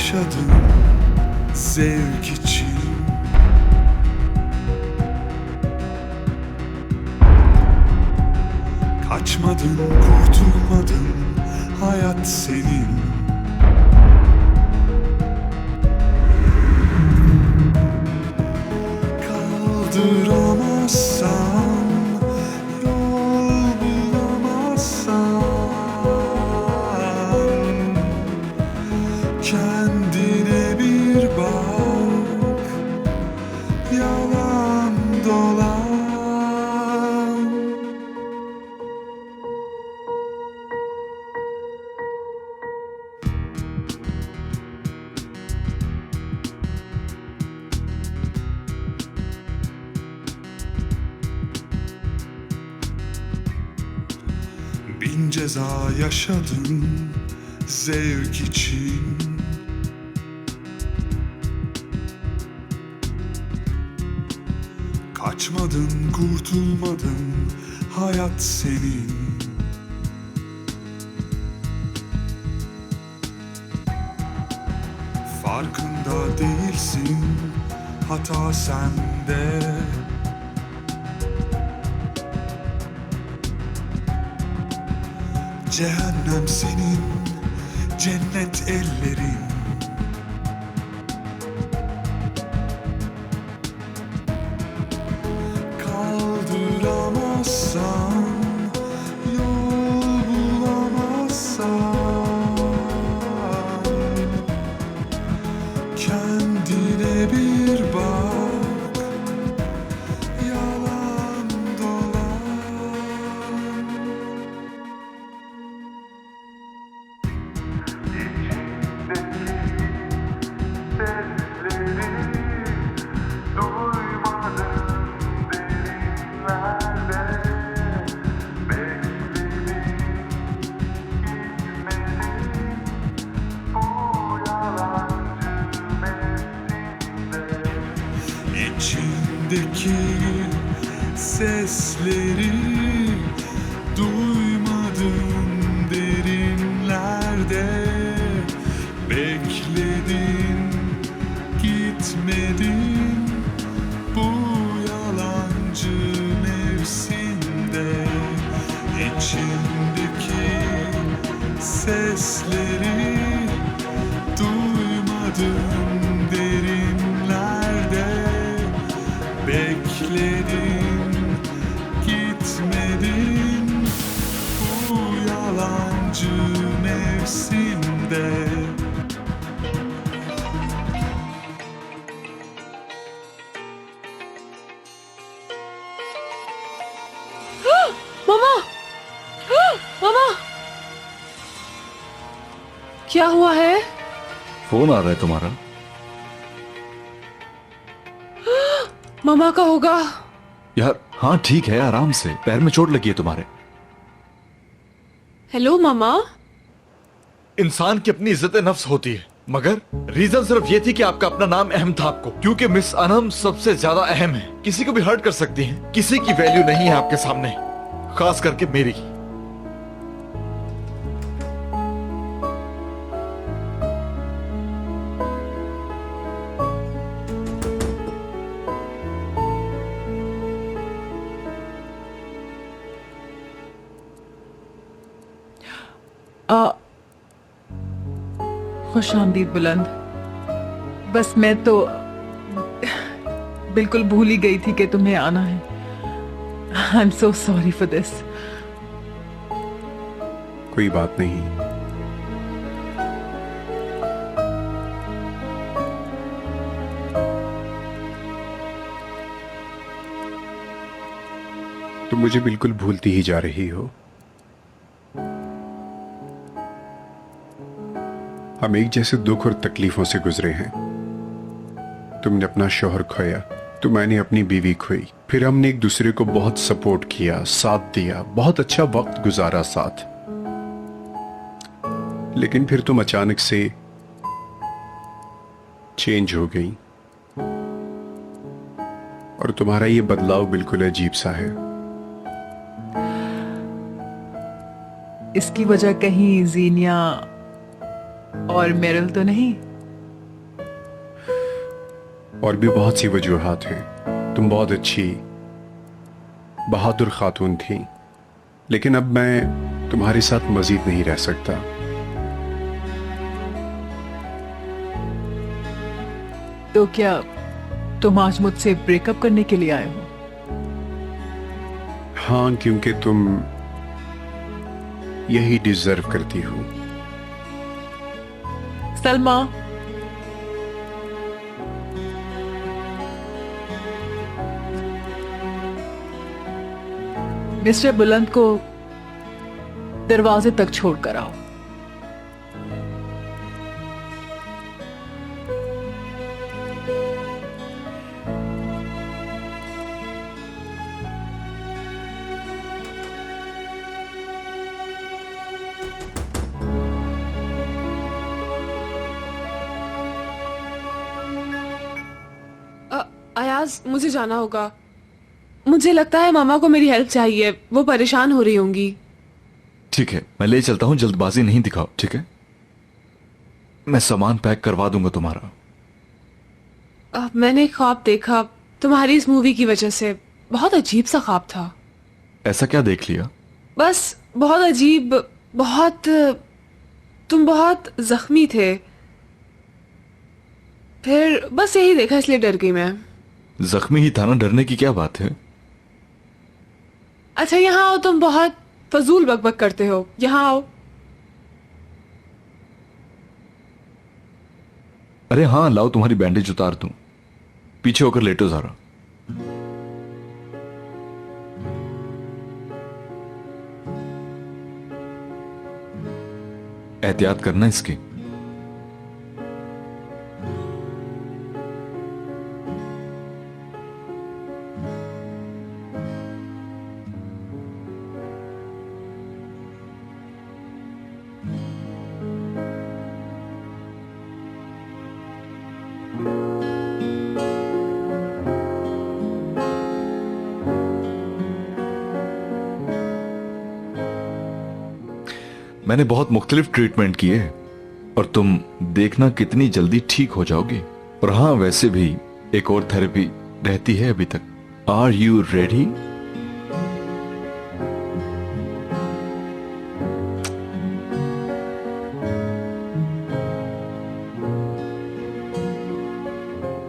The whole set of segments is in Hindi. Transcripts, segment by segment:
yaşadım zevk için. Kaçmadın, kurtulmadın, hayat senin. Kaldıramazsan, yol bulamazsan, kendine bir bak, yalan dolan. Bin ceza yaşadım zevk için. Kaçmadın, kurtulmadın, hayat senin. Farkında değilsin, hata sende. Cehennem senin, cennet ellerin. Kaldıramazsan, yol bulamazsan, kendine bir bak, yalan dolan. İçindeki sesleri duymadın derinlerde. Bekledin, gitmedin bu yalancı mevsimde. İçindeki sesleri duymadın derinlerde. Bekledin, gitmedin bu yalancı mevsimde. मामा, मामा, क्या हुआ है? फोन आ रहा है तुम्हारा। मामा का होगा। यार हाँ ठीक है, आराम से, पैर में चोट लगी है तुम्हारे। हेलो मामा। इंसान की अपनी इज्जत नफ्स होती है, मगर रीजन सिर्फ ये थी कि आपका अपना नाम अहम था आपको, क्योंकि मिस अनम सबसे ज्यादा अहम है। किसी को भी हर्ट कर सकती हैं, किसी की वैल्यू नहीं है आपके सामने, खास करके मेरी। खुश आमदीद बुलंद। बस मैं तो बिल्कुल भूल ही गई थी कि तुम्हें आना है। I am so sorry for this. कोई बात नहीं। तुम मुझे बिल्कुल भूलती ही जा रही हो। हम एक जैसे दुख और तकलीफों से गुजरे हैं। तुमने अपना शौहर खोया, तो मैंने अपनी बीवी खोई। फिर हमने एक दूसरे को बहुत सपोर्ट किया, साथ दिया, बहुत अच्छा वक्त गुजारा साथ। लेकिन फिर तुम अचानक से चेंज हो गई, और तुम्हारा ये बदलाव बिल्कुल अजीब सा है। इसकी वजह कहीं जीनिया और मेरल तो नहीं? और भी बहुत सी वजूहात हैं। तुम बहुत अच्छी बहादुर खातून थी, लेकिन अब मैं तुम्हारे साथ मजीद नहीं रह सकता। तो क्या तुम आज मुझसे ब्रेकअप करने के लिए आए हो? हाँ, क्योंकि तुम यही डिजर्व करती हो। सलमा, मिस्टर बुलंद को दरवाजे तक छोड़कर आओ। अयाज, मुझे जाना होगा। मुझे लगता है मामा को मेरी हेल्प चाहिए, वो परेशान हो रही होंगी। ठीक है, मैं ले चलता हूं, जल्दबाजी नहीं दिखाओ, ठीक है? मैं सामान पैक करवा दूंगा तुम्हारा। मैंने एक ख्वाब देखा तुम्हारी इस मूवी की वजह से। बहुत अजीब सा ख्वाब था। ऐसा क्या देख लिया? बस बहुत अजीब, तुम बहुत जख्मी थे। फिर बस यही देखा, इसलिए डर गई मैं। जख्मी ही था ना, डरने की क्या बात है? अच्छा यहाँ आओ, तुम बहुत फजूल बकबक करते हो, यहाँ आओ। अरे हाँ, लाओ तुम्हारी बैंडेज उतार दूं। पीछे होकर लेटो जरा। एहतियात करना इसकी। मैंने बहुत मुख्तलिफ ट्रीटमेंट किए और तुम देखना कितनी जल्दी ठीक हो जाओगी। और हाँ, वैसे भी एक और थेरेपी रहती है अभी तक। Are you ready?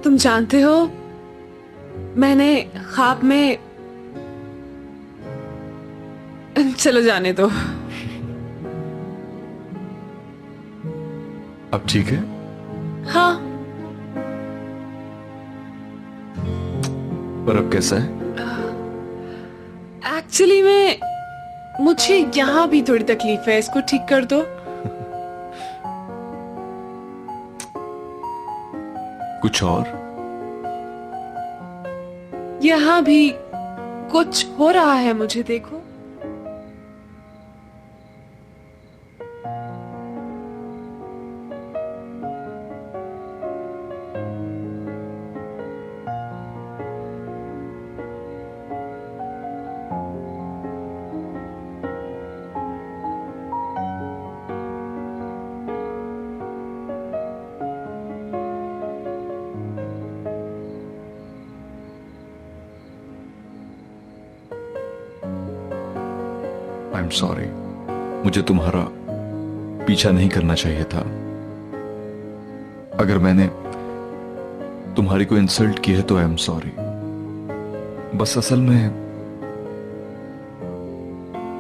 तुम जानते हो, मैंने ख्वाब में, चलो जाने दो। अब ठीक है? हाँ, पर अब कैसा है? एक्चुअली मुझे यहाँ भी थोड़ी तकलीफ है, इसको ठीक कर दो। कुछ और? यहाँ भी कुछ हो रहा है, मुझे देखो। आई एम सॉरी, मुझे तुम्हारा पीछा नहीं करना चाहिए था। अगर मैंने तुम्हारी को इंसल्ट की है तो आई एम सॉरी। बस असल में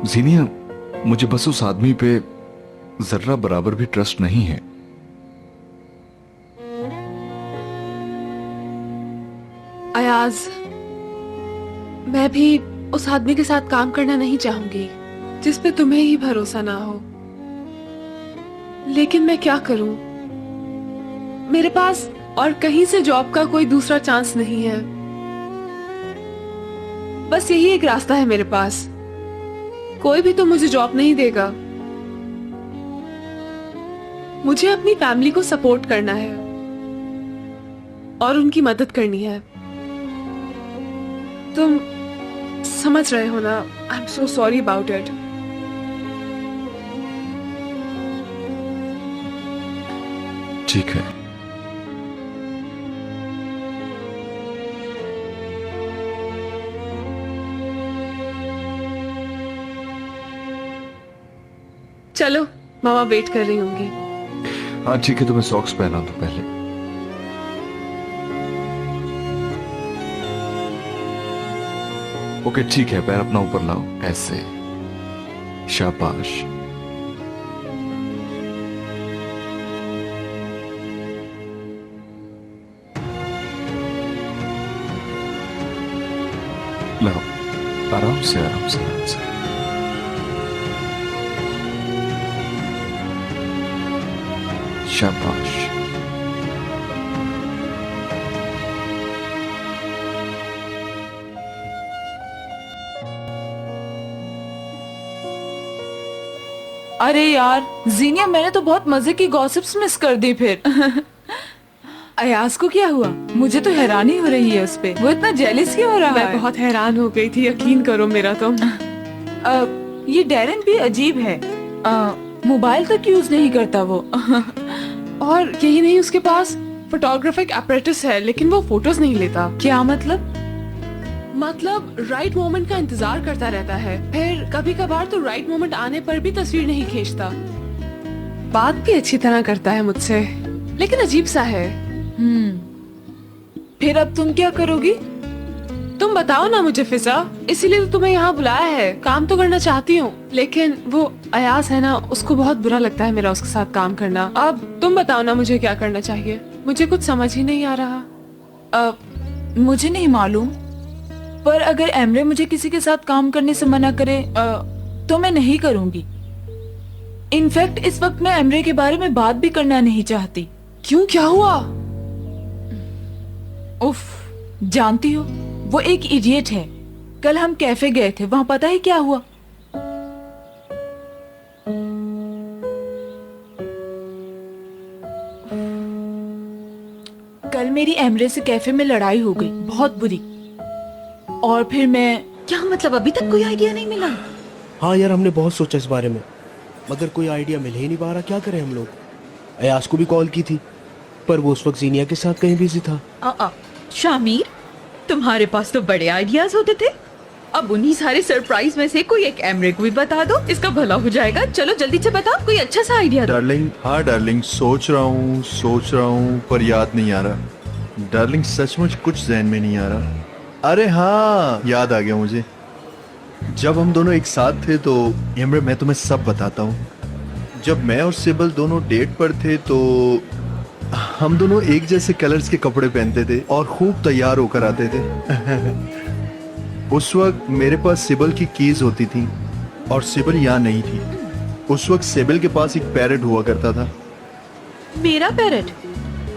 जीनिया, मुझे बस उस आदमी पे जर्रा बराबर भी ट्रस्ट नहीं है। अयाज, मैं भी उस आदमी के साथ काम करना नहीं चाहूंगी जिस पे तुम्हें ही भरोसा ना हो। लेकिन मैं क्या करूं? मेरे पास और कहीं से जॉब का कोई दूसरा चांस नहीं है। बस यही एक रास्ता है मेरे पास। कोई भी तो मुझे जॉब नहीं देगा। मुझे अपनी फैमिली को सपोर्ट करना है और उनकी मदद करनी है। तुम समझ रहे हो ना? I am so sorry about it. ठीक है, चलो, मामा वेट कर रही होंगी। हाँ ठीक है, तुम्हें सॉक्स पहना दो पहले। ओके ठीक है, पैर अपना ऊपर लाओ, ऐसे। शाबाश। लाओ, आराम से आराम से आराम से। शाबाश। अरे यार जीनिया, मैंने तो बहुत मजे की गॉसिप्स मिस कर दी फिर। अयाज को क्या हुआ? मुझे तो हैरानी हो रही है उस पे। वो इतना जेलिस क्यों हो रहा है? मैं बहुत हैरान हो गई थी, यकीन करो मेरा तुम। ये डैरन भी अजीब है। मोबाइल तक यूज नहीं करता वो। और यही नहीं, उसके पास फोटोग्राफिक अपरेटस है, लेकिन वो फोटोज नहीं लेता। क्या मतलब? मतलब राइट मोमेंट का इंतजार करता रहता है, फिर कभी कभार तो राइट मोमेंट आने पर भी तस्वीर नहीं खींचता। बात भी अच्छी तरह करता है मुझसे, लेकिन अजीब सा है। फिर अब तुम क्या करोगी? तुम बताओ ना मुझे फिजा, इसीलिए तो तुम्हें यहाँ बुलाया है। काम तो करना चाहती हूँ, लेकिन वो अयाज है ना, उसको बहुत बुरा लगता है मेरा उसके साथ काम करना। अब तुम बताओ ना मुझे क्या करना चाहिए, मुझे कुछ समझ ही नहीं आ रहा। मुझे नहीं मालूम, पर अगर एमरे मुझे किसी के साथ काम करने से मना करे तो मैं नहीं करूंगी। इनफैक्ट इस वक्त मैं एमरे के बारे में बात भी करना नहीं चाहती। क्यों, क्या हुआ? उफ, जानती हो वो एक इडियट है। कल हम कैफे गए थे, वहां पता है क्या हुआ? कल मेरी एमरे से कैफे में लड़ाई हो गई, बहुत बुरी। और फिर मैं क्या मतलब अभी तक कोई आइडिया नहीं मिला? हाँ यार, हमने बहुत सोचा इस बारे में, मगर कोई आइडिया मिल ही नहीं पा रहा। क्या करें हम लोग? अयाज को भी कॉल की थी, पर वो उस वक्त जीनिया के साथ कहीं बिजी था। शामिर, तुम्हारे पास तो बड़े आइडियाज होते थे। अब उन्हीं सारे सरप्राइज में से कोई एक एमरे को भी बता दो, इसका भला हो जाएगा। चलो जल्दी से बताओ, कोई अच्छा सा आइडिया दो। डार्लिंग, हाँ डार्लिंग, सोच रहा हूँ पर याद नहीं आ रहा। डार्लिंग सचमुच कुछ जहन में नहीं आ रहा। अरे हाँ, याद आ गया मुझे। जब हम दोनों एक साथ थे तो एमरे, मैं तुम्हें सब बताता हूँ। जब मैं और सिबल दोनों डेट पर थे तो हम दोनों एक जैसे कलर्स के कपड़े पहनते थे और खूब तैयार होकर आते थे। उस वक्त मेरे पास सिबल की कीज होती थी और सिबल यहाँ नहीं थी। उस वक्त सिबल के पास एक पैरेट हुआ करता था। मेरा पैरेट?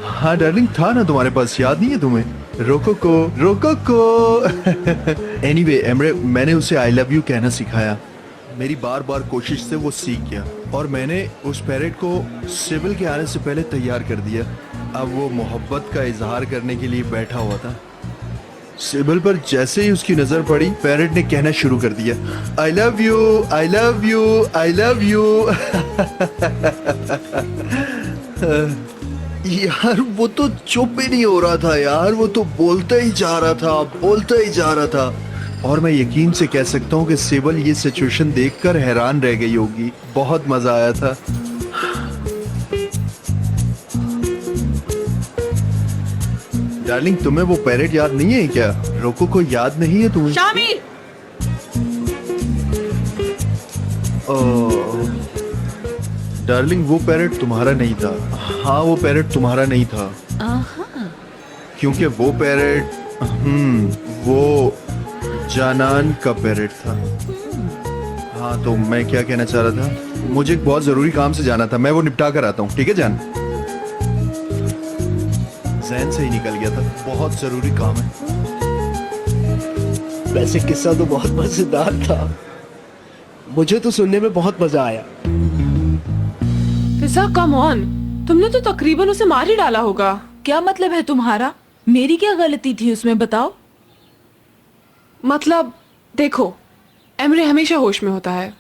हाँ डार्लिंग, था ना तुम्हारे पास, याद नहीं है तुम्हें? Rococo, rococo. एनीवे एमरे, मैंने उसे आई लव यू कहना सिखाया। मेरी बार बार कोशिश से वो सीख गया और मैंने उस पैरेट को सिबल के आने से पहले तैयार कर दिया। अब वो मोहब्बत का इजहार करने के लिए बैठा हुआ था। सिबल पर जैसे ही उसकी नजर पड़ी, पैरेट ने कहना शुरू कर दिया, I love you, I love you, I love you. यार वो तो चुप ही नहीं हो रहा था यार, वो तो बोलता ही जा रहा था, बोलता ही जा रहा था। और मैं यकीन से कह सकता हूँ कि सिबल ये सिचुएशन देखकर हैरान रह गई होगी। बहुत मजा आया था। डार्लिंग, तुम्हें वो पैरेट याद नहीं है क्या? रोको को याद नहीं है तुम्हें? शामिर! डार्लिंग, वो पैरेट तुम्हारा नहीं था। हाँ, वो पैरेट तुम्हारा नहीं था, क्योंकि वो पैरेट वो जानान का पैरेट था। हाँ, तो मैं क्या कहना चाह रहा था, मुझे एक बहुत जरूरी काम से जाना था, मैं वो निपटा कर आता हूँ, ठीक है जान? जहन से ही निकल गया था, बहुत जरूरी काम है। वैसे किस्सा तो बहुत मजेदार था, मुझे तो सुनने में बहुत मजा आया। फिजा कम ऑन, तुमने तो तकरीबन उसे मार ही डाला होगा। क्या मतलब है तुम्हारा? मेरी क्या गलती थी उसमें, बताओ। मतलब देखो, एमरे हमेशा होश में होता है।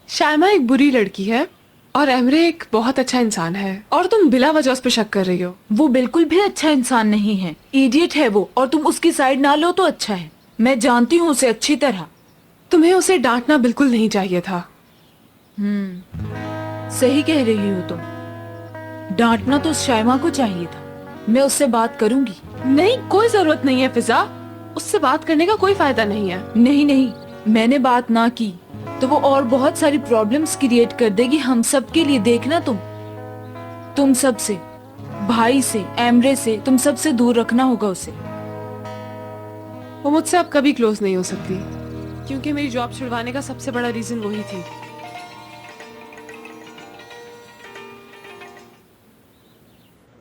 शायमा एक बुरी लड़की है और एमरे एक बहुत अच्छा इंसान है, और तुम बिला वजह उस पर शक कर रही हो। वो बिल्कुल भी अच्छा इंसान नहीं है, इडियट है वो, और तुम उसकी साइड ना लो तो अच्छा है। मैं जानती हूँ उसे अच्छी तरह। तुम्हें उसे डांटना बिल्कुल नहीं चाहिए था। सही कह रही हो तुम। डांटना तो शाइमा को चाहिए था। मैं उससे बात करूंगी। नहीं, कोई जरूरत नहीं है फिजा, उससे बात करने का कोई फायदा नहीं है। नहीं नहीं, मैंने बात ना की तो वो और बहुत सारी प्रॉब्लम्स क्रिएट कर देगी हम सब के लिए। देखना तुम सबसे, भाई से, एमरे से, तुम सबसे दूर रखना होगा उसे। वो मुझसे अब कभी क्लोज नहीं हो सकती, क्योंकि मेरी जॉब छुड़वाने का सबसे बड़ा रीजन वही थी।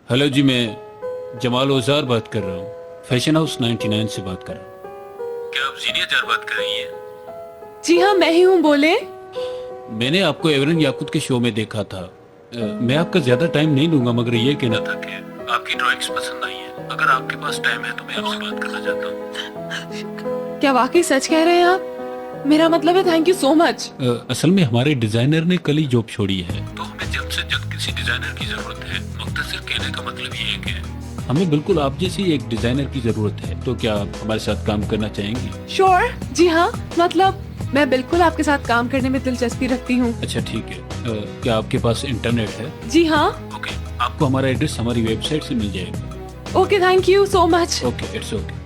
हेलो जी, मैं जमाल ओजार बात कर रहा हूँ, फैशन हाउस 99 से बात कर रहा हूँ। क्या आप जीनिया जार बात कर रही हैं? जी हाँ, मैं ही हूँ, बोले। मैंने आपको एवरन याकूत के शो में देखा था। मैं आपका ज्यादा टाइम नहीं लूंगा, मगर ये कहना था कि आपकी ड्राइंग्स पसंद आई है। अगर आपके पास टाइम है तो मैं आपसे बात करना चाहता हूँ। क्या वाकई सच कह रहे हैं आप? मेरा मतलब है थैंक यू सो मच। असल में हमारे डिजाइनर ने कल ही जॉब छोड़ी है, तो हमें जल्द से जल्द किसी डिजाइनर की जरूरत है। मुख्तसर कहने का मतलब ये है कि हमें बिल्कुल आप जैसी एक डिजाइनर की जरूरत है। तो क्या आप हमारे साथ काम करना चाहेंगी? श्योर, जी हाँ, मतलब मैं बिल्कुल आपके साथ काम करने में दिलचस्पी रखती हूँ। अच्छा ठीक है। क्या आपके पास इंटरनेट है? जी हाँ। ओके, आपको हमारा एड्रेस हमारी वेबसाइट से मिल जाएगा। Okay, thank you so much. Okay, it's okay.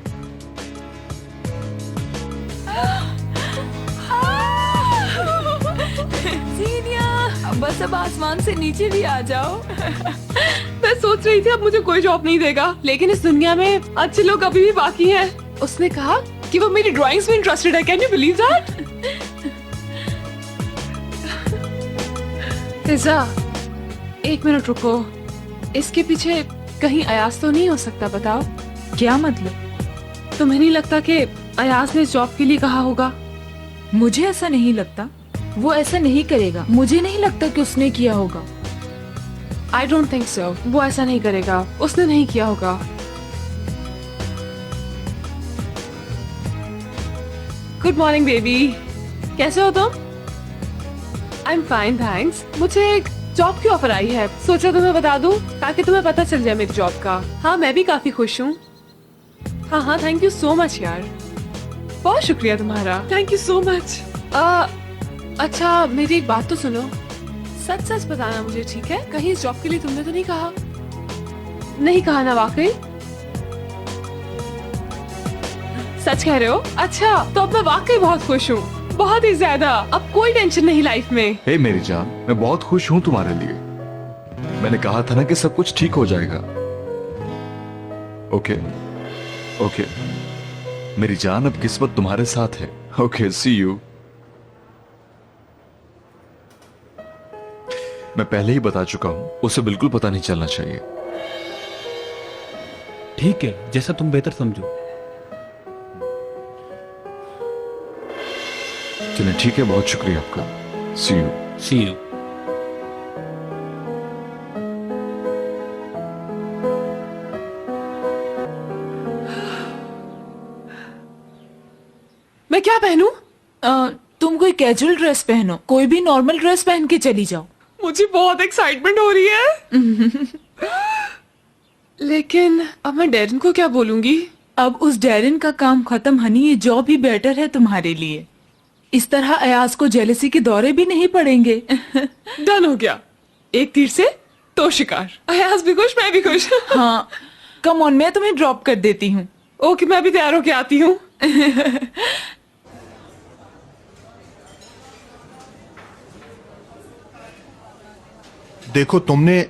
बस अब आसमान से नीचे भी आ जाओ। मैं सोच रही थी अब मुझे कोई जॉब नहीं देगा, लेकिन इस दुनिया में अच्छे लोग अभी भी बाकी हैं। उसने कहा कि वो मेरी ड्राइंग्स में इंटरेस्टेड है। Can you believe that? Fiza, एक मिनट रुको। इसके पीछे कहीं अयास तो नहीं हो सकता? बताओ। क्या मतलब? तुम्हें नहीं लगता कि अयास ने इस जॉब के लिए कहा होगा? मुझे ऐसा नहीं लगता। वो ऐसा नहीं करेगा। मुझे नहीं लगता कि उसने किया होगा। I don't think so. वो ऐसा नहीं करेगा, उसने नहीं किया होगा। गुड मॉर्निंग बेबी, कैसे हो तुम? I am fine thanks. मुझे एक जॉब की ऑफर आई है, सोचा तुम्हें बता दूं ताकि तुम्हें पता चल जाए मेरी जॉब का। हाँ, मैं भी काफी खुश हूँ। हाँ, थैंक यू सो मच यार, बहुत शुक्रिया तुम्हारा। Thank you so much. अच्छा, मेरी एक बात तो सुनो। सच सच बताना मुझे, ठीक है? कहीं इस जॉब के लिए तुमने तो नहीं कहा? नहीं कहा ना? वाकई सच कह रहे हो? अच्छा, तो अब मैं वाकई बहुत खुश हूँ, बहुत ही ज्यादा। अब कोई टेंशन नहीं लाइफ में। हे मेरी जान, मैं बहुत खुश हूँ तुम्हारे लिए। मैंने कहा था ना कि सब कुछ ठीक हो जाएगा। ओके ओके मेरी जान, अब किस्मत तुम्हारे साथ है। Okay, see you. मैं पहले ही बता चुका हूं, उसे बिल्कुल पता नहीं चलना चाहिए। ठीक है, जैसा तुम बेहतर समझो। चलिए ठीक है, बहुत शुक्रिया आपका। See you. See you. मैं क्या पहनूं? तुम कोई कैजुअल ड्रेस पहनो, कोई भी नॉर्मल ड्रेस पहन के चली जाओ। मुझे बहुत एक्साइटमेंट हो रही है। लेकिन अब मैं डेरिन को क्या बोलूंगी? अब उस डेरिन का काम खत्म हनी, ये जॉब ही बेटर है तुम्हारे लिए। इस तरह अयास को जेलसी के दौरे भी नहीं पड़ेंगे। डन हो गया, एक तीर से दो शिकार। अयास भी खुश, मैं भी खुश। हाँ, कम ऑन, मैं तुम्हें ड्रॉप कर देती हूँ। ओके, मैं भी तैयार होके आती हूँ। देखो, तुमने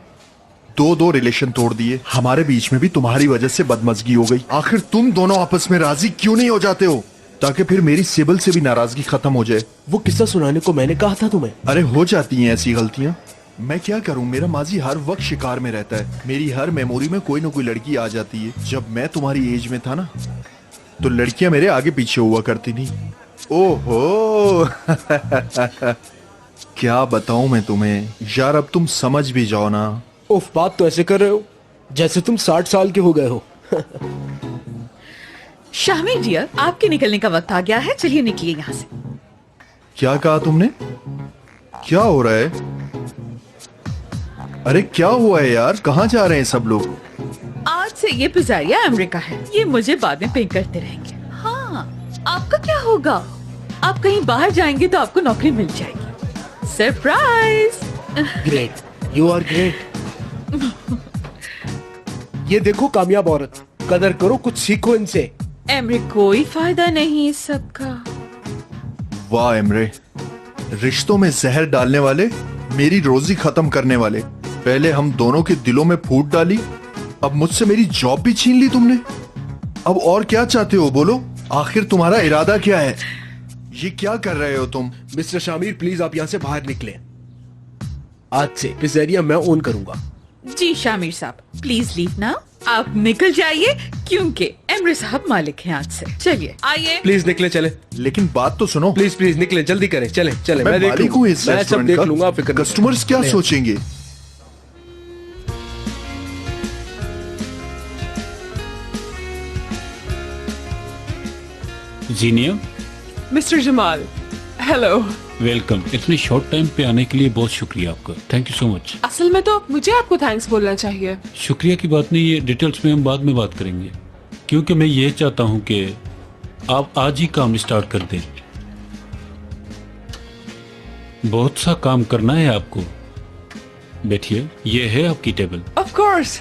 दो रिलेशन तोड़ दिए। हमारे बीच में भी तुम्हारी वजह से बदमजगी हो गई। आखिर तुम दोनों आपस में राजी क्यों नहीं हो जाते हो, ताकि फिर मेरी सिबल से भी नाराजगी खत्म हो जाए? वो किस्सा सुनाने को मैंने कहा था तुम्हें। अरे हो जाती हैं ऐसी गलतियां। मैं क्या करूं, मेरा माजी हर वक्त शिकार में रहता है। मेरी हर मेमोरी में कोई ना कोई लड़की आ जाती है। जब मैं तुम्हारी एज में था ना, तो लड़कियां मेरे आगे पीछे हुआ करती थी। ओहो। क्या बताऊं मैं तुम्हें यार, अब तुम समझ भी जाओ ना। उफ, बात तो ऐसे कर रहे हो जैसे तुम 60 साल के हो गए हो। शामी डियर, आपके निकलने का वक्त आ गया है, चलिए निकलिए यहाँ से। क्या कहा तुमने? क्या हो रहा है? अरे क्या हुआ है यार, कहाँ जा रहे हैं सब लोग? आज से ये पिज़्ज़ारिया अमेरिका है, ये मुझे बाद में पे करते रहेंगे। हाँ, आपका क्या होगा? आप कहीं बाहर जाएंगे तो आपको नौकरी मिल जाएगी। Surprise. Great, you are great. ये देखो कामयाब औरत, कदर करो, कुछ सीखो इनसे। एमरे, कोई फायदा नहीं इस सब का। वाह एमरे, रिश्तों में जहर डालने वाले, मेरी रोजी खत्म करने वाले। पहले हम दोनों के दिलों में फूट डाली, अब मुझसे मेरी जॉब भी छीन ली तुमने। अब और क्या चाहते हो, बोलो, आखिर तुम्हारा इरादा क्या है? ये क्या कर रहे हो तुम? मिस्टर शामिर प्लीज आप यहाँ से बाहर निकले। आज से पिज़्ज़ेरिया मैं ओन करूंगा। जी शामिर साहब, प्लीज लीव ना, आप निकल जाइए, क्योंकि एमरे साहब मालिक हैं आज से। चलिए आइए। प्लीज निकले, चले। लेकिन बात तो सुनो। प्लीज प्लीज निकले, जल्दी करें, चले चले। मैं देख मालिक लूंगा। हूँ इस मैं सब रेस्टोरेंट देख का। लूंगा, आप फिक्र मत कस्टमर्स क्या करो। सोचेंगे? जीनिया, मिस्टर जमाल, हेलो। वेलकम। इतने शॉर्ट टाइम पे आने के लिए बहुत शुक्रिया आपका। Thank you so much. असल में तो मुझे आपको थैंक्स बोलना चाहिए। शुक्रिया की बात नहीं, ये डिटेल्स में हम बाद में बात करेंगे, क्योंकि मैं ये चाहता हूँ कि आप आज ही काम स्टार्ट कर दें। बहुत सा काम करना है आपको। बैठिए, ये है आपकी table. Of course,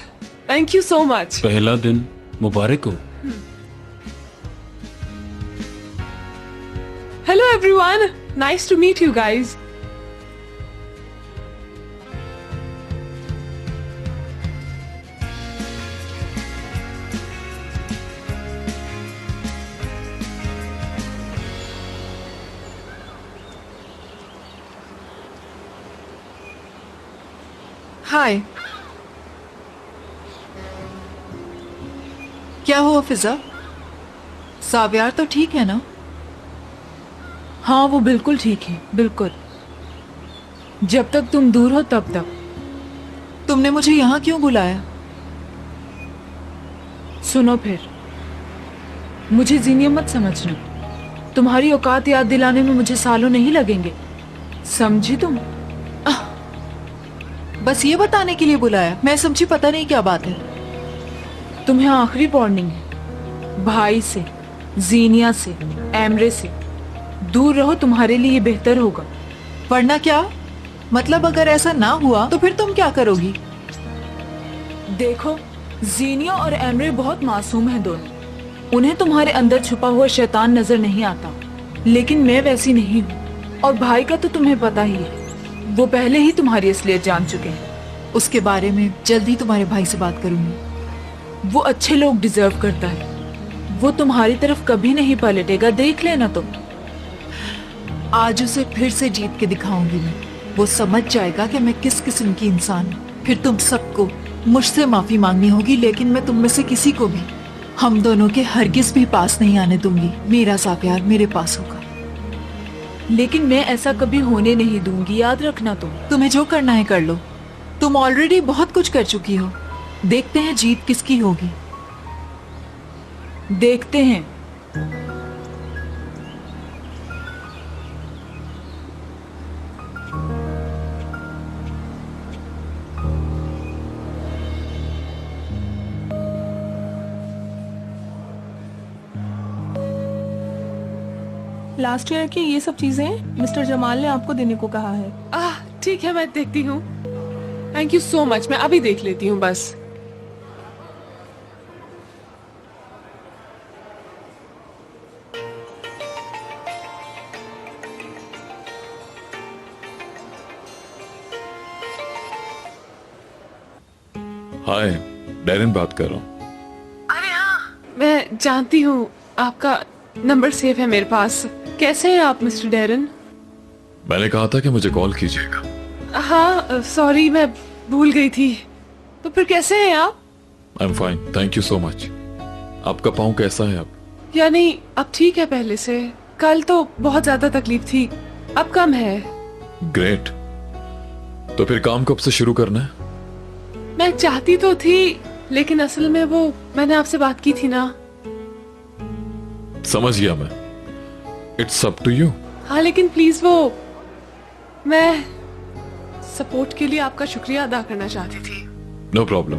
thank you so much. पहला दिन मुबारक हो। Hello everyone, nice to meet you guys. हाय, क्या हुआ फिजा? साव्यार तो ठीक है ना? हाँ, वो बिल्कुल ठीक है, बिल्कुल। जब तक तुम दूर हो तब तक। तुमने मुझे यहाँ क्यों बुलाया? सुनो फिर, मुझे जीनिया मत समझना। तुम्हारी औकात याद दिलाने में मुझे सालों नहीं लगेंगे, समझी तुम? बस ये बताने के लिए बुलाया? मैं समझी पता नहीं क्या बात है। तुम्हें आखिरी वार्निंग है, भाई से, जीनिया से, एमरे से दूर रहो, तुम्हारे लिए बेहतर होगा। वरना क्या? मतलब अगर ऐसा ना हुआ तो फिर तुम क्या करोगी? देखो, जीनिया और एमरे बहुत मासूम हैं दोनों। उन्हें तुम्हारे अंदर छुपा हुआ शैतान नजर नहीं आता, लेकिन मैं वैसी नहीं हूँ। और भाई का तो तुम्हें पता ही है, वो पहले ही तुम्हारी असलियत जान चुके हैं। उसके बारे में जल्दी तुम्हारे भाई से बात करूंगी। वो अच्छे लोग डिजर्व करता है, वो तुम्हारी तरफ कभी नहीं पलटेगा, देख लेना तुम। आज उसे फिर से जीत के दिखाऊंगी मैं। वो समझ जाएगा कि मैं किस किस्म की इंसान हूँ। फिर तुम सबको मुझसे माफी मांगनी होगी, लेकिन मैं तुम में से किसी को भी हम दोनों के हरगिज भी पास नहीं आने दूंगी। मेरा सा प्यार मेरे पास होगा। लेकिन मैं ऐसा कभी होने नहीं दूंगी, याद रखना तुम। तुम्हें जो करना है कर लो, तुम ऑलरेडी बहुत कुछ कर चुकी हो। देखते हैं जीत किसकी होगी। देखते हैं। लास्ट ईयर की ये सब चीजें मिस्टर जमाल ने आपको देने को कहा है। ठीक है, मैं देखती हूँ। थैंक यू सो मच, मैं अभी देख लेती हूँ बस। हाय, डैरेन बात कर रहा हूँ। मैं जानती हूँ आपका नंबर सेव है मेरे पास। कैसे हैं आप मिस्टर डेरन? मैंने कहा था कि मुझे कॉल कीजिएगा। हाँ, सॉरी, मैं भूल गई थी। तो फिर कैसे हैं आप? I am fine, thank you so much. आपका पाँव कैसा है अब? यानी अब ठीक है पहले से? कल तो बहुत ज्यादा तकलीफ थी, अब कम है। ग्रेट। तो फिर काम कब से शुरू करना है? मैं चाहती तो थी, लेकिन असल में वो मैंने आपसे बात की थी ना। समझ गया मैं। It's up to you. हाँ, लेकिन प्लीज वो मैं सपोर्ट के लिए आपका शुक्रिया अदा करना चाहती थी। No problem,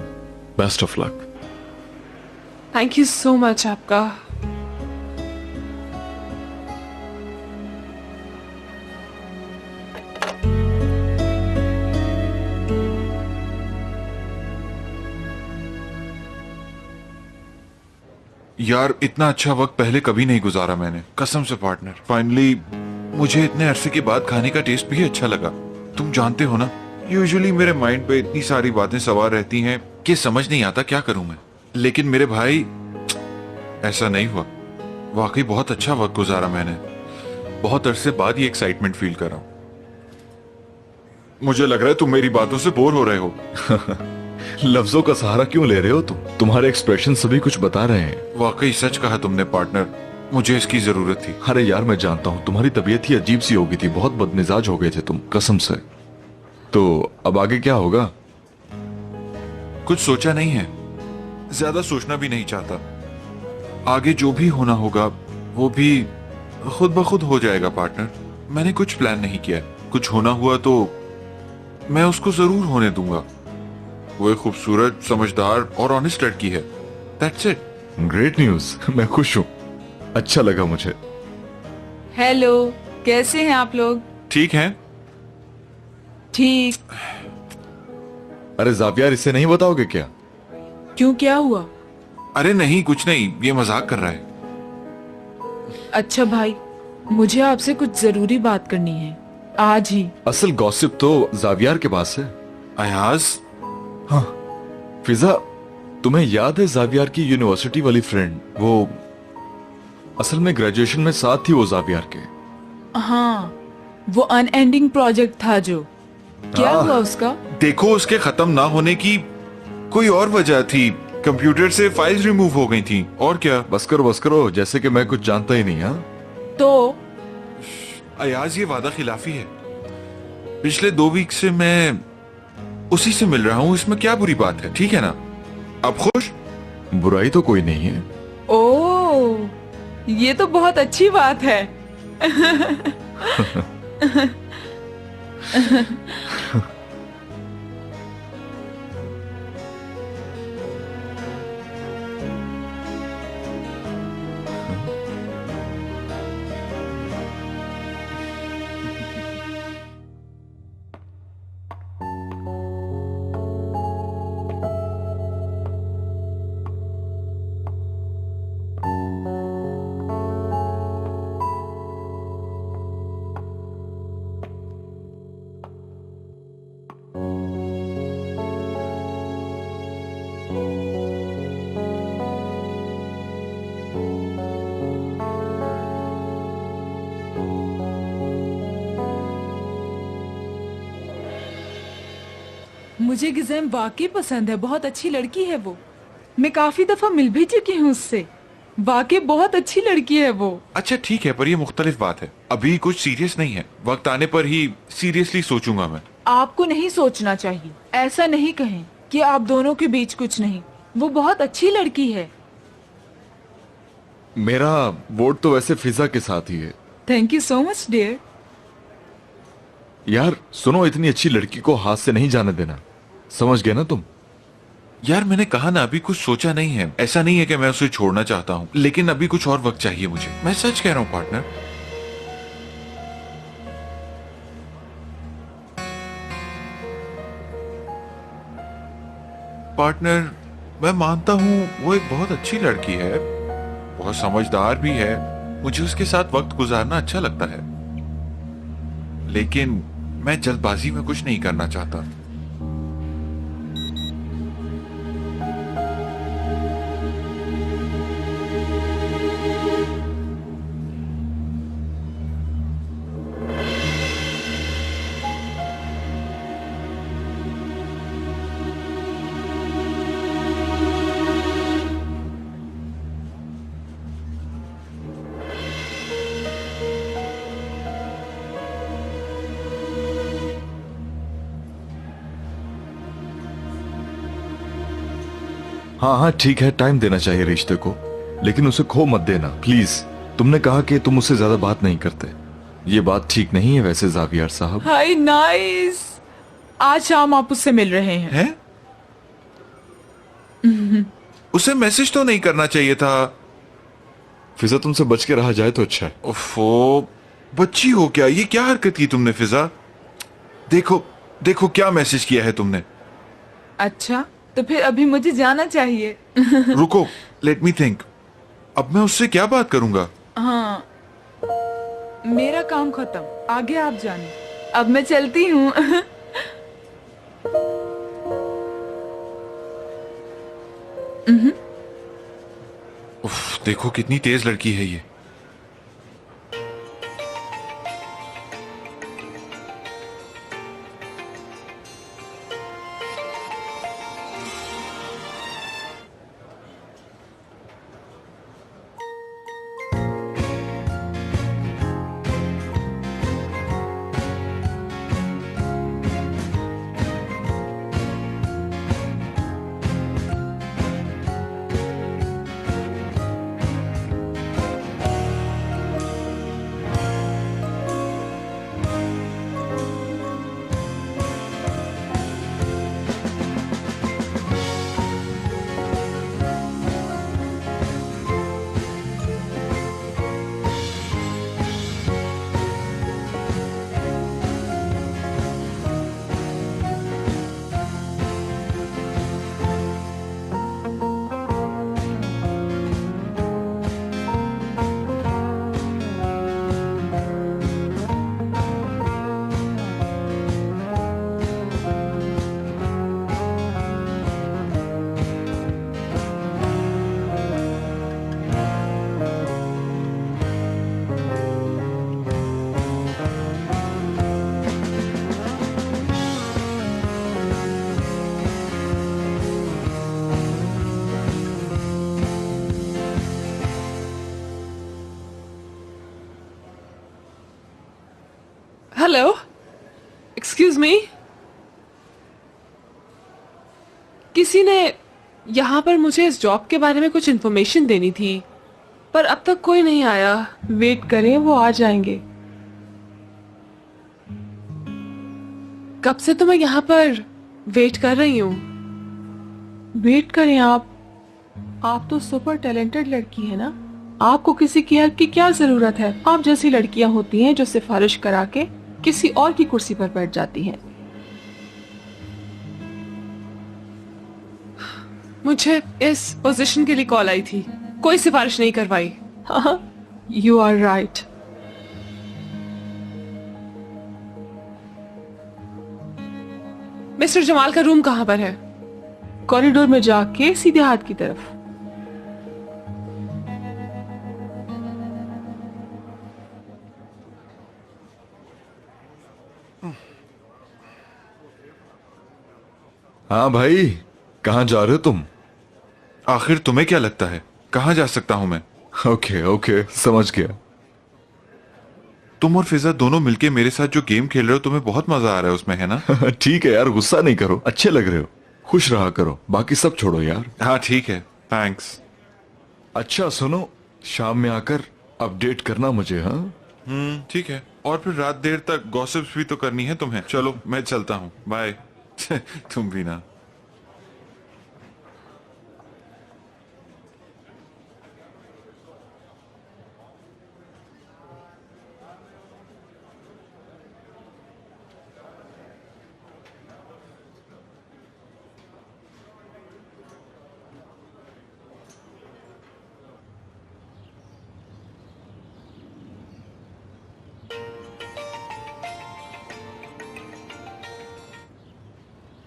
best of luck. Thank you so much आपका। यार इतना अच्छा वक्त पहले कभी नहीं गुजारा मैंने, कसम से पार्टनर। फाइनली मुझे इतने अरसे के बाद खाने का टेस्ट भी अच्छा लगा। तुम जानते हो ना, यूजुअली मेरे माइंड पे इतनी सारी बातें सवार रहती हैं कि समझ नहीं आता क्या करूं मैं। लेकिन मेरे भाई, ऐसा नहीं हुआ। वाकई बहुत अच्छा वक्त गुजारा मैंने। बहुत अरसे बाद ये एक्साइटमेंट फील कर रहा हूं। मुझे लग रहा है तुम मेरी बातों से बोर हो रहे हो। लफ्जों का सहारा क्यों ले रहे हो तुम? तुम्हारे एक्सप्रेशन सभी कुछ बता रहे हैं। वाकई सच कहा तुमने पार्टनर, मुझे इसकी जरूरत थी। अरे यार मैं जानता हूँ तुम्हारी तबीयत ही अजीब सी हो गई थी, बहुत बदमिजाज हो गए थे तुम, कसम से। तो अब आगे क्या होगा? कुछ सोचा नहीं है, ज्यादा सोचना भी नहीं चाहता। आगे जो भी होना होगा वो भी खुद ब खुद हो जाएगा पार्टनर। मैंने कुछ प्लान नहीं किया। कुछ होना हुआ तो मैं उसको जरूर होने दूंगा। वो एक खूबसूरत, समझदार और ऑनेस्ट लड़की है। That's it. ग्रेट न्यूज, मैं खुश हूँ, अच्छा लगा मुझे। हेलो, कैसे हैं आप लोग? ठीक है। ठीक। अरे जावियर, इसे नहीं बताओगे क्या? क्यों, क्या हुआ? अरे नहीं, कुछ नहीं, ये मजाक कर रहा है। अच्छा भाई, मुझे आपसे कुछ जरूरी बात करनी है, आज ही। असल गॉसिप तो जावियर के पास है। अयाज? हाँ फिजा, तुम्हें याद है जावियर की यूनिवर्सिटी वाली फ्रेंड? वो असल में ग्रेजुएशन में साथ थी वो जावियर के। हाँ, वो अनएंडिंग प्रोजेक्ट था जो। क्या हुआ उसका? देखो, उसके खत्म ना होने की कोई और वजह थी। कंप्यूटर से फाइल्स रिमूव हो गई थी। और क्या? बस करो, जैसे कि मैं कुछ जानता ही नहीं। हाँ तो अयाज, ये वादा खिलाफी है। पिछले 2 वीक से मैं उसी से मिल रहा हूँ, इसमें क्या बुरी बात है? ठीक है ना? अब खुश? बुराई तो कोई नहीं है। ओह, ये तो बहुत अच्छी बात है। मुझे गिज़ैम वाकई पसंद है, बहुत अच्छी लड़की है वो। मैं काफी दफा मिल भी चुकी हूँ उससे। वाकई बहुत अच्छी लड़की है वो। अच्छा ठीक है, पर ये मुख्तलिफ बात है। अभी कुछ सीरियस नहीं है, वक्त आने पर ही सीरियसली सोचूंगा मैं। आपको नहीं सोचना चाहिए, ऐसा नहीं कहें कि आप दोनों के बीच कुछ नहीं। वो बहुत अच्छी लड़की है। मेरा वोट तो वैसे फिजा के साथ ही है। Thank you so much dear. यार सुनो, इतनी अच्छी लड़की को हाथ से नहीं जाने देना, समझ गए ना तुम? यार मैंने कहा ना, अभी कुछ सोचा नहीं है। ऐसा नहीं है कि मैं उसे छोड़ना चाहता हूँ, लेकिन अभी कुछ और वक्त चाहिए मुझे। मैं सच कह रहा हूँ पार्टनर। पार्टनर, मैं मानता हूँ वो एक बहुत अच्छी लड़की है, बहुत समझदार भी है। मुझे उसके साथ वक्त गुजारना अच्छा लगता है, लेकिन मैं जल्दबाजी में कुछ नहीं करना चाहता। हाँ हाँ ठीक है, टाइम देना चाहिए रिश्ते को, लेकिन उसे खो मत देना प्लीज। तुमने कहा कि तुम उससे ज्यादा बात नहीं करते, ये बात ठीक नहीं है वैसे जावियर साहब। हाय नाइस, आज शाम आप उससे मिल रहे हैं? उसे मैसेज तो नहीं करना चाहिए था। फिजा तुमसे बच के रहा जाए तो अच्छा है। ओफो, बच्ची हो क्या? ये क्या हरकत की तुमने फिजा? देखो देखो क्या मैसेज किया है तुमने। अच्छा, तो फिर अभी मुझे जाना चाहिए। रुको, लेट मी थिंक। अब मैं उससे क्या बात करूंगा? हाँ, मेरा काम खत्म, आगे आप जाने। अब मैं चलती हूँ। उफ, देखो कितनी तेज लड़की है ये। Hello, excuse me. किसी ने यहाँ पर मुझे इस जॉब के बारे में कुछ इन्फॉर्मेशन देनी थी, पर अब तक कोई नहीं आया। वेट करें, वो आ जाएंगे। कब से तो मैं यहाँ पर वेट कर रही हूँ। वेट करें आप तो सुपर टैलेंटेड लड़की है ना, आपको किसी की हेल्प की क्या जरूरत है। आप जैसी लड़कियां होती हैं जो सिफारिश करा के किसी और की कुर्सी पर बैठ जाती हैं। मुझे इस पोजीशन के लिए कॉल आई थी, कोई सिफारिश नहीं करवाई। हाँ, you are right. Mister Jamal का रूम कहाँ पर है? कॉरिडोर में जाके सीधे हाथ की तरफ। हाँ भाई, कहाँ जा रहे हो तुम? आखिर तुम्हें क्या लगता है कहाँ जा सकता हूं मैं? ओके ओके, समझ गया। तुम और फिजा दोनों मिलके मेरे साथ जो गेम खेल रहे हो, तुम्हें बहुत मजा आ रहा है उसमें, है ना? ठीक है यार, गुस्सा नहीं करो, अच्छे लग रहे हो, खुश रहा करो, बाकी सब छोड़ो यार। हाँ ठीक है, थैंक्स। अच्छा सुनो, शाम में आकर अपडेट करना मुझे। हाँ ठीक है। और फिर रात देर तक गॉसिप्स भी तो करनी है तुम्हें। चलो मैं चलता हूँ, बाय। तुम भी ना।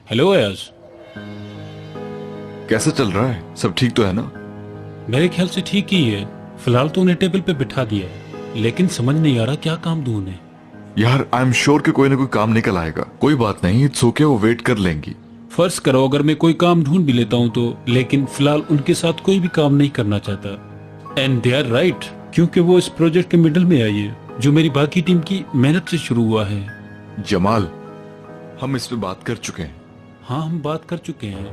हेलो अयाज, कैसा चल रहा है? सब ठीक तो है ना? मेरे ख्याल से ठीक ही है। फिलहाल तो उन्हें टेबल पे बिठा दिया है, लेकिन समझ नहीं आ रहा क्या काम दूं उन्हें। यार आई एम श्योर कि कोई ना कोई काम निकल आएगा। कोई बात नहीं, इट्स ओके, वो वेट कर लेंगी। फर्ज करो अगर मैं कोई काम ढूंढ भी लेता हूँ तो, लेकिन फिलहाल उनके साथ कोई भी काम नहीं करना चाहता। एंड दे आर राइट, क्योंकि वो इस प्रोजेक्ट के मिडल में आई है जो मेरी बाकी टीम की मेहनत से शुरू हुआ है। जमाल, हम इस पे बात कर चुके हैं। हाँ हम बात कर चुके हैं,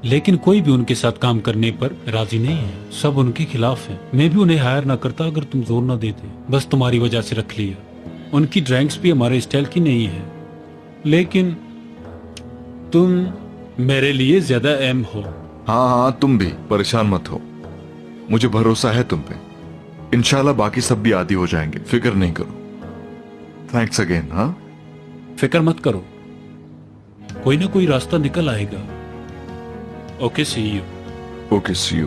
लेकिन कोई भी उनके साथ काम करने पर राजी नहीं है। सब उनके खिलाफ है। मैं भी उन्हें हायर ना करता अगर तुम जोर ना देते। बस तुम्हारी वजह से रख लिया। उनकी ड्राइंग्स भी हमारे स्टाइल की नहीं है, लेकिन तुम मेरे लिए ज्यादा अहम हो। हाँ हाँ, तुम भी परेशान मत हो, मुझे भरोसा है तुम पे। इंशाल्लाह बाकी सब भी आदी हो जाएंगे, फिक्र नहीं करो। Thanks again. हाँ फिक्र मत करो, कोई ना कोई रास्ता निकल आएगा। Okay see you. Okay see you.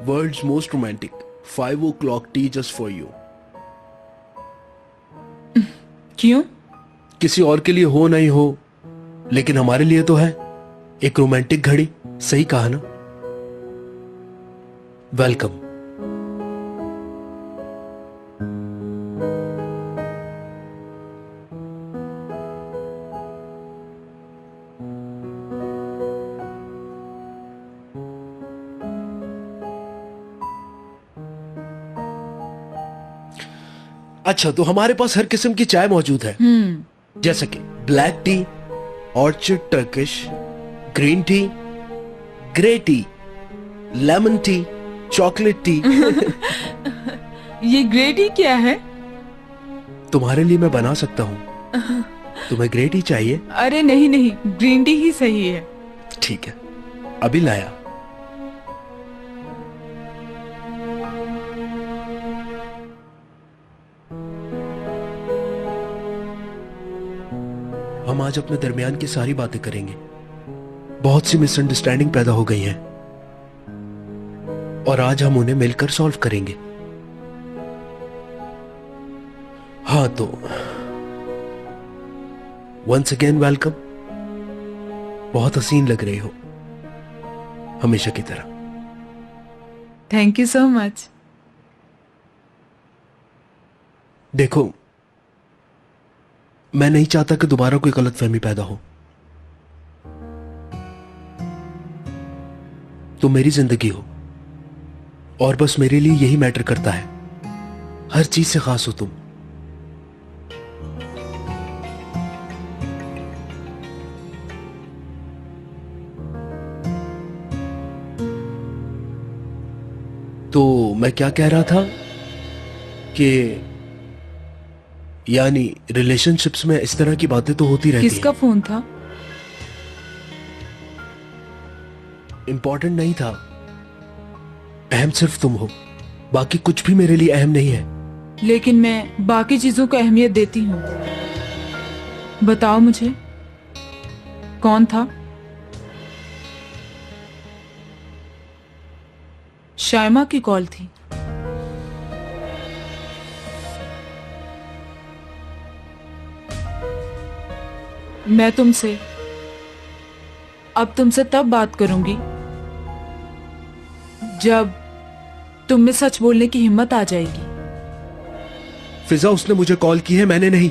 World's most romantic 5 o'clock tea just for you. क्यों? किसी और के लिए हो नहीं हो, लेकिन हमारे लिए तो है एक रोमांटिक घड़ी। सही कहा ना? वेलकम। अच्छा, तो हमारे पास हर किस्म की चाय मौजूद है, जैसे कि black T, orchard Turkish, green tea, grey T, lemon tea, chocolate T. ये ग्रे टी क्या है? तुम्हारे लिए मैं बना सकता हूँ। तुम्हें ग्रे टी चाहिए? अरे नहीं नहीं, ग्रीन टी ही सही है। ठीक है, अभी लाया। हम आज अपने दरमियान की सारी बातें करेंगे। बहुत सी मिसअंडरस्टैंडिंग पैदा हो गई हैं और आज हम उन्हें मिलकर सॉल्व करेंगे। हाँ तो वंस अगेन वेलकम। बहुत हसीन लग रही हो, हमेशा की तरह। Thank you so much. देखो, मैं नहीं चाहता कि दोबारा कोई गलतफहमी पैदा हो। तुम मेरी जिंदगी हो और बस मेरे लिए यही मैटर करता है। हर चीज से खास हो तुम। तो मैं क्या कह रहा था कि यानी रिलेशनशिप्स में इस तरह की बातें तो होती रहती हैं। किसका फोन था? इंपॉर्टेंट नहीं था। अहम सिर्फ तुम हो, बाकी कुछ भी मेरे लिए अहम नहीं है। लेकिन मैं बाकी चीजों को अहमियत देती हूँ। बताओ मुझे, कौन था? शायमा की कॉल थी। मैं तुमसे तब बात करूंगी जब तुम में सच बोलने की हिम्मत आ जाएगी। फिजा, उसने मुझे कॉल की है, मैंने नहीं।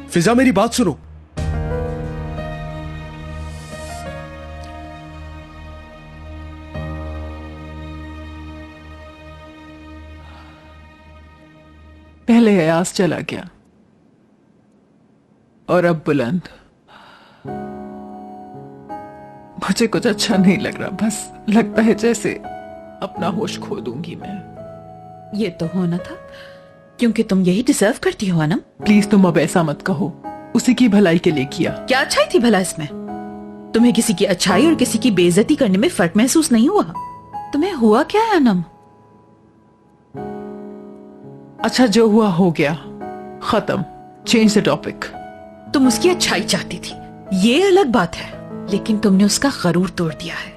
फिजा, मेरी बात सुनो। पहले अयास चला गया और अब बुलंद। मुझे कुछ अच्छा नहीं लग रहा। बस लगता है जैसे अपना होश खो दूंगी मैं। ये तो होना था, क्योंकि तुम यही डिजर्व करती हो अनम। प्लीज तुम अब ऐसा मत कहो। उसी की भलाई के लिए किया। क्या अच्छाई थी भला इसमें? तुम्हें किसी की अच्छाई और किसी की बेइज्जती करने में फर्क महसूस नहीं हुआ? तुम्हें हुआ क्या है अनम? अच्छा, जो हुआ हो गया, खत्म। Change the topic. तुम उसकी अच्छाई चाहती थी, ये अलग बात है, लेकिन तुमने उसका गरूर तोड़ दिया है।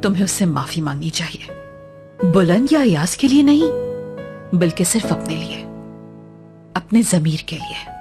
तुम्हें उससे माफी मांगनी चाहिए, बुलंद या अयास के लिए नहीं, बल्कि सिर्फ अपने लिए, अपने जमीर के लिए।